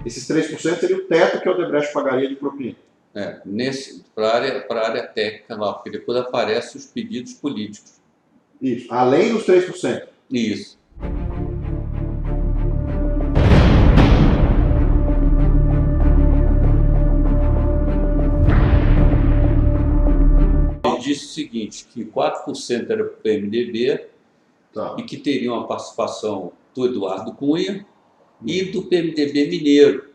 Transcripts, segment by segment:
Esses 3% seria o teto que a Odebrecht pagaria de propina. Para a área técnica lá, porque depois aparecem os pedidos políticos. Isso, além dos 3%. Isso. Ele disse o seguinte, que 4% era para o PMDB, e que teria uma participação do Eduardo Cunha e do PMDB mineiro.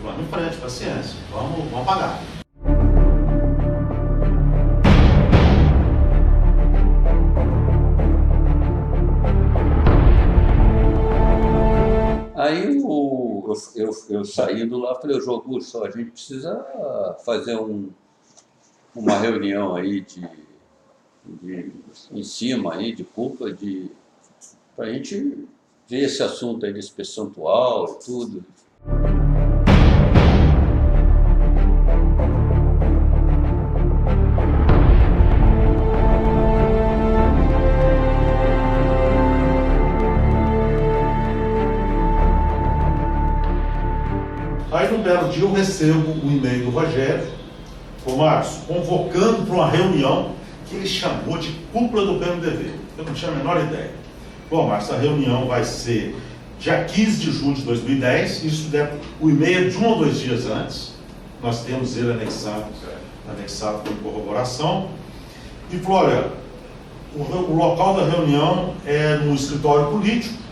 Vamos em frente, paciência. Vamos pagar. Aí eu saindo lá, falei, João Augusto, a gente precisa fazer uma reunião aí em cima aí, de cúpula, para a gente ver esse assunto aí desse percentual e tudo. Aí, num belo dia, eu recebo o e-mail do Rogério, o Márcio, convocando para uma reunião que ele chamou de cúpula do PMDB. Eu não tinha a menor ideia. Bom, Márcio, a reunião vai ser dia 15 de julho de 2010, isso deve, o e-mail é de 1 ou 2 dias antes, nós temos ele anexado por corroboração, e falou, olha, o local da reunião é no escritório político,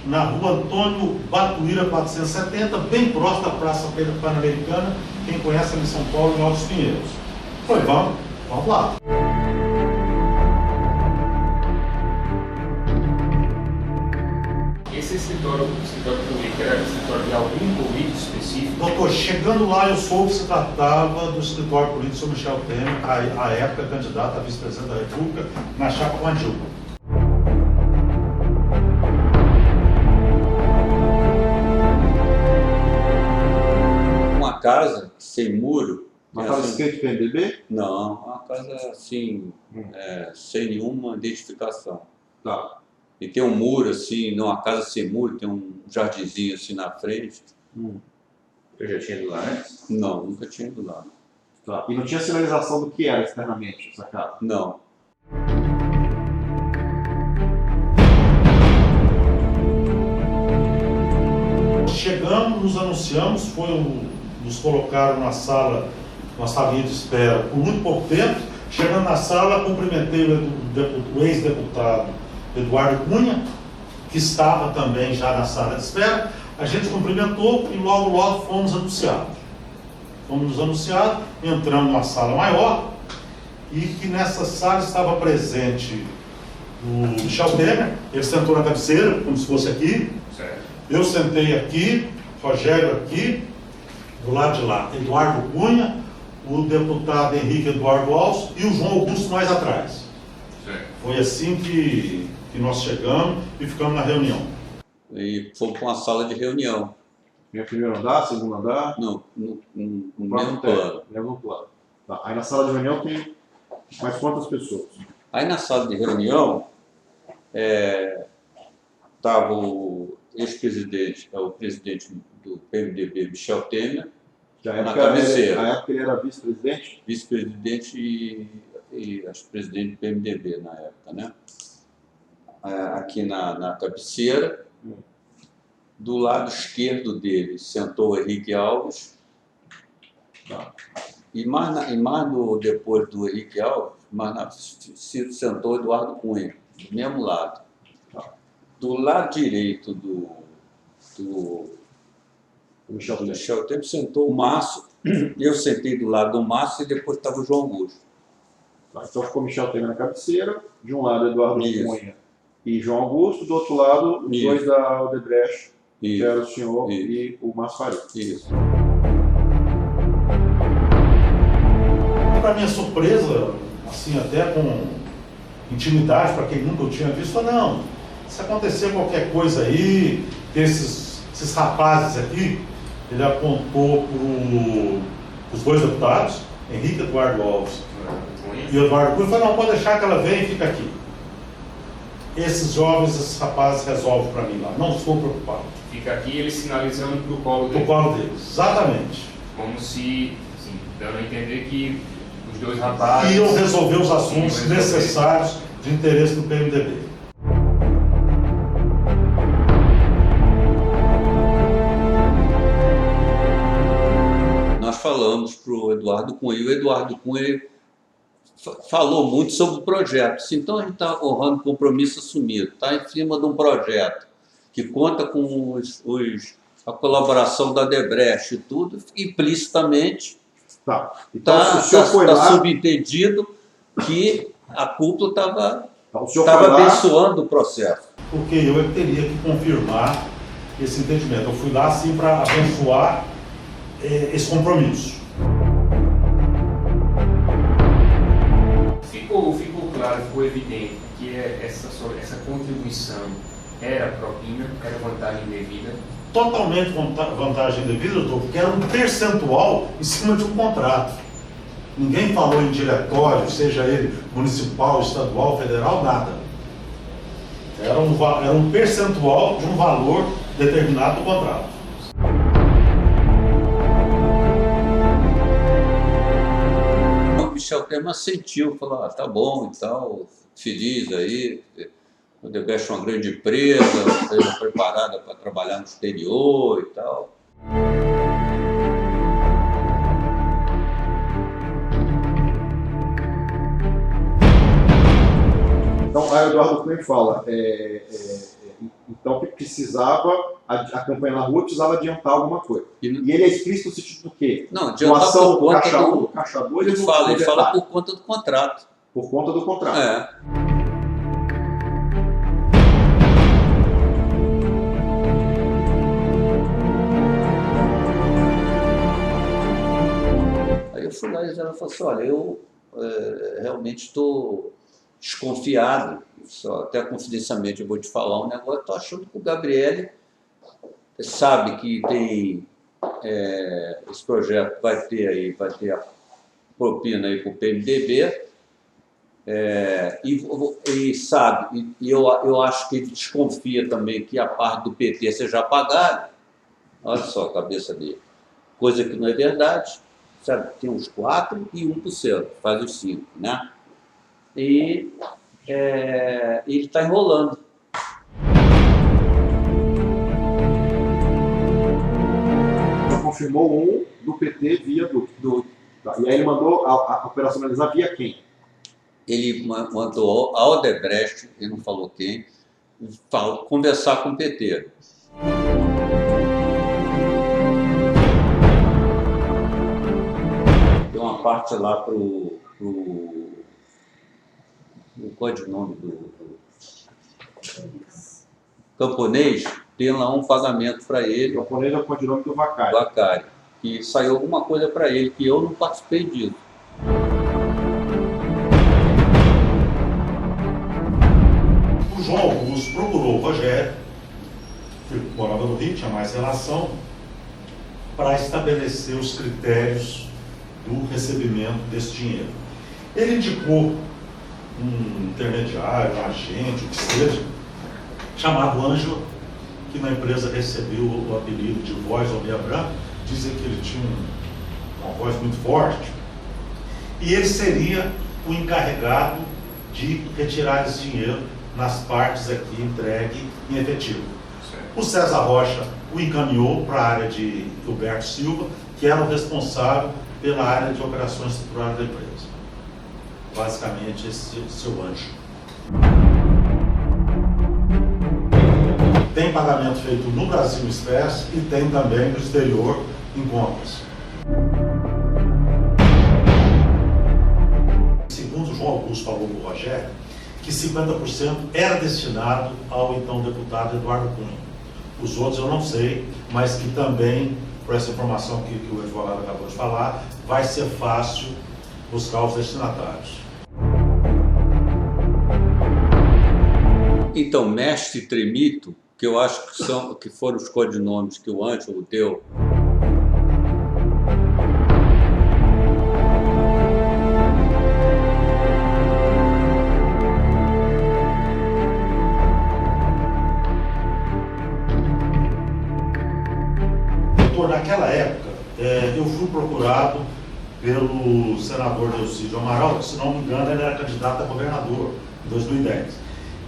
na rua Antônio Batuíra 470, bem próximo da Praça Pan-Americana, quem conhece ali em São Paulo, em Altos Pinheiros. Falei, vamos lá. Esse escritório político era escritório de algum político específico? Doutor, chegando lá eu soube que se tratava do escritório político do Sr. Michel Temer, à época candidato a vice-presidente da República, na chapa com a Dilma. Uma casa sem muro. Uma casa escrita PMDB? Não, uma casa assim, sem nenhuma identificação. Tá. E tem um muro assim, numa casa sem muro, tem um jardinzinho assim na frente. Eu já tinha ido lá antes? Não, nunca tinha ido lá. Tá. E não tinha sinalização do que era externamente essa casa? Não. Chegamos, nos anunciamos, nos colocaram na sala, uma salinha de espera por muito pouco tempo. Chegando na sala, cumprimentei o ex-deputado Eduardo Cunha, que estava também já na sala de espera. A gente cumprimentou e logo fomos anunciados. Entramos numa sala maior e que nessa sala estava presente o Michel Temer. Ele sentou na cabeceira, como se fosse aqui. Certo. Eu sentei aqui, Rogério aqui, do lado de lá, Eduardo Cunha, o deputado Henrique Eduardo Alves e o João Augusto mais atrás. Certo. Foi assim que nós chegamos e ficamos na reunião. E fomos para uma sala de reunião. Tinha primeiro andar, segundo andar? Não, no mesmo plano. Mesmo plano. Tá. Aí na sala de reunião tem mais quantas pessoas? Aí na sala de reunião estava o ex-presidente, o presidente do PMDB, Michel Temer, na cabeceira. Na época ele era vice-presidente? Vice-presidente e acho que presidente do PMDB na época, né? Aqui na cabeceira. Do lado esquerdo dele sentou o Henrique Alves. E depois do Henrique Alves, sentou o Eduardo Cunha, do mesmo lado. Do lado direito do Michel Temer sentou o Márcio, eu sentei do lado do Márcio e depois estava o João Augusto. Então ficou Michel Temer na cabeceira, de um lado Eduardo Cunha e João Augusto, do outro lado os dois da Odebrecht, que era o senhor e o Márcio Faria. Isso. Para minha surpresa, assim, até com intimidade, para quem nunca eu tinha visto, falou, não, se acontecer qualquer coisa aí, ter esses rapazes aqui, ele apontou para os dois deputados, Henrique Eduardo Alves e Eduardo Cunha, falou, não, pode deixar que ela venha e fica aqui. esses jovens, esses rapazes resolvem para mim lá. Não estou preocupado. Fica aqui ele sinalizando para o colo dele. Do colo deles, exatamente. Como se, assim, dando a entender que os dois rapazes iam resolver os assuntos necessários de interesse do PMDB. Nós falamos para o Eduardo Cunha, e o Eduardo Cunha falou muito sobre o projeto. Então a gente está honrando compromisso assumido, está em cima de um projeto que conta com a colaboração da Odebrecht e tudo, implicitamente está subentendido que a cúpula estava abençoando o processo. Porque eu é que teria que confirmar esse entendimento. Eu fui lá assim para abençoar esse compromisso. Ficou claro, ficou evidente que essa contribuição era propina, era vantagem devida. Totalmente vantagem devida, doutor, porque era um percentual em cima de um contrato. Ninguém falou em diretório, seja ele municipal, estadual, federal, nada. Era um percentual de um valor determinado do contrato. O Michel Temer sentiu, falou, tá bom e tal, feliz aí. O Odebrecht é uma grande empresa, preparada para trabalhar no exterior e tal. Então, aí o Eduardo Cunha fala, então que precisava, a campanha na rua precisava adiantar alguma coisa. E ele é explícito no sentido do quê? Não, adiantar por conta caixa 1, caixa 2, ele fala por conta do contrato. Por conta do contrato. É. Aí eu fui lá e ela falou assim, olha, eu realmente estou desconfiado, até confidencialmente eu vou te falar um negócio, estou achando que o Gabriele sabe que tem esse projeto vai ter a propina aí para o PMDB, e sabe, e eu acho que ele desconfia também que a parte do PT seja pagada. Olha só a cabeça dele, coisa que não é verdade, sabe? Tem uns 4% e 1%, faz os 5%, né? E ele está enrolando. Confirmou um do PT via e aí ele mandou operacionalizar via quem? Ele mandou a Odebrecht, ele não falou quem, conversar com o PT. Tem uma parte lá pro codinome do Camponês, tem lá um pagamento para ele. O Camponês é o codinome do Vacari. Vacari, que saiu alguma coisa para ele, que eu não participei disso. O João Augusto procurou o Rogério, que morava no Rio, tinha mais relação, para estabelecer os critérios do recebimento desse dinheiro. Ele indicou um intermediário, um agente, o que seja, chamado Ângelo, que na empresa recebeu o apelido de Voz Omeia Branca. Dizem que ele tinha uma voz muito forte. E ele seria o encarregado de retirar esse dinheiro nas partes aqui entregue em efetivo. O César Rocha o encaminhou para a área de Gilberto Silva, que era o responsável pela área de operações estruturadas da empresa. Basicamente, esse seu anjo. Tem pagamento feito no Brasil em espécie e tem também no exterior em contas. Segundo João Augusto falou para o Rogério, que 50% era destinado ao então deputado Eduardo Cunha. Os outros eu não sei, mas que também, por essa informação que o advogado acabou de falar, vai ser fácil buscar os destinatários. Então, Mestre e Tremito, que eu acho que foram os codinomes que o Ângelo deu. pelo senador Delcídio Amaral, que, se não me engano, ele era candidato a governador em 2010.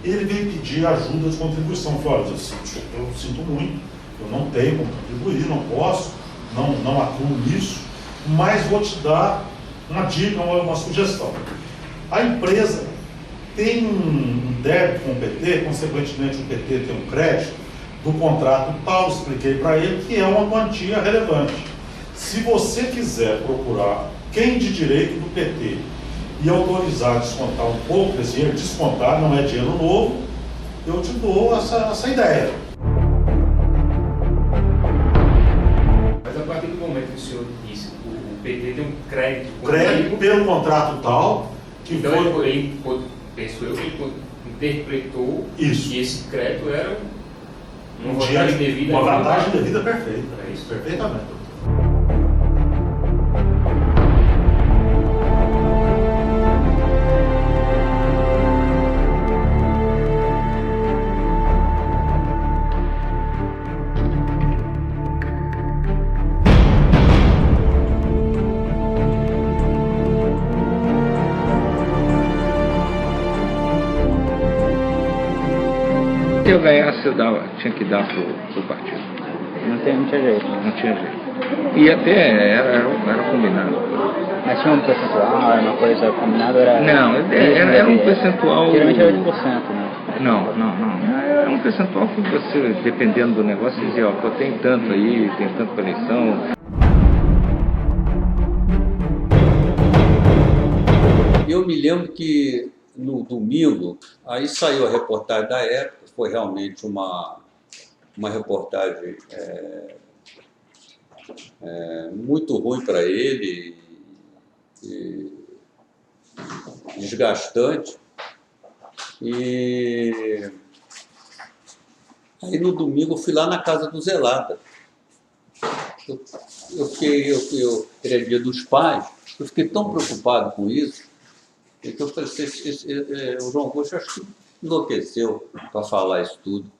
Ele veio pedir ajuda de contribuição. Eu falei: olha, Delcídio, eu sinto muito, eu não tenho como contribuir, não posso, não atuo nisso, mas vou te dar uma dica, uma sugestão. A empresa tem um débito com o PT, consequentemente o PT tem um crédito do contrato tal, expliquei para ele, que é uma quantia relevante. Se você quiser procurar quem de direito do PT e autorizar a descontar um pouco desse dinheiro, descontar, não é dinheiro novo, eu te dou essa ideia. Mas a partir do momento que o senhor disse que o PT tem um crédito Crédito pelo contrato tal, que então foi... ele, penso eu, que ele interpretou Isso. que esse crédito era uma vantagem devida. Uma vantagem devida perfeita. É isso? Perfeitamente. Se eu ganhasse, tinha que dar pro partido. Não tinha jeito. Não tinha jeito. E até era combinado. Mas tinha um percentual, era uma coisa combinada? Não, era um percentual... Geralmente era 8%, né? Não. Era um percentual que você, dependendo do negócio, dizia: ó, eu tenho tanto aí, tenho tanto para eleição. Eu me lembro que no domingo, aí saiu a reportagem da época, foi realmente uma reportagem muito ruim para ele, e desgastante. E aí no domingo eu fui lá na casa do Zelada. Era dia dos pais, eu fiquei tão preocupado com isso, que eu falei: o João Augusto acho que enlouqueceu para falar isso tudo.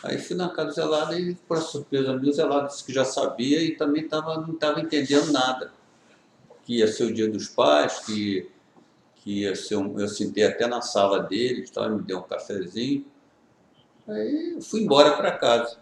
Aí fui na casa do Zelada e, por surpresa minha, o Zelada disse que já sabia e também não estava entendendo nada. Que ia ser o dia dos pais, que ia ser eu sentei até na sala dele, me deu um cafezinho. Aí eu fui embora para casa.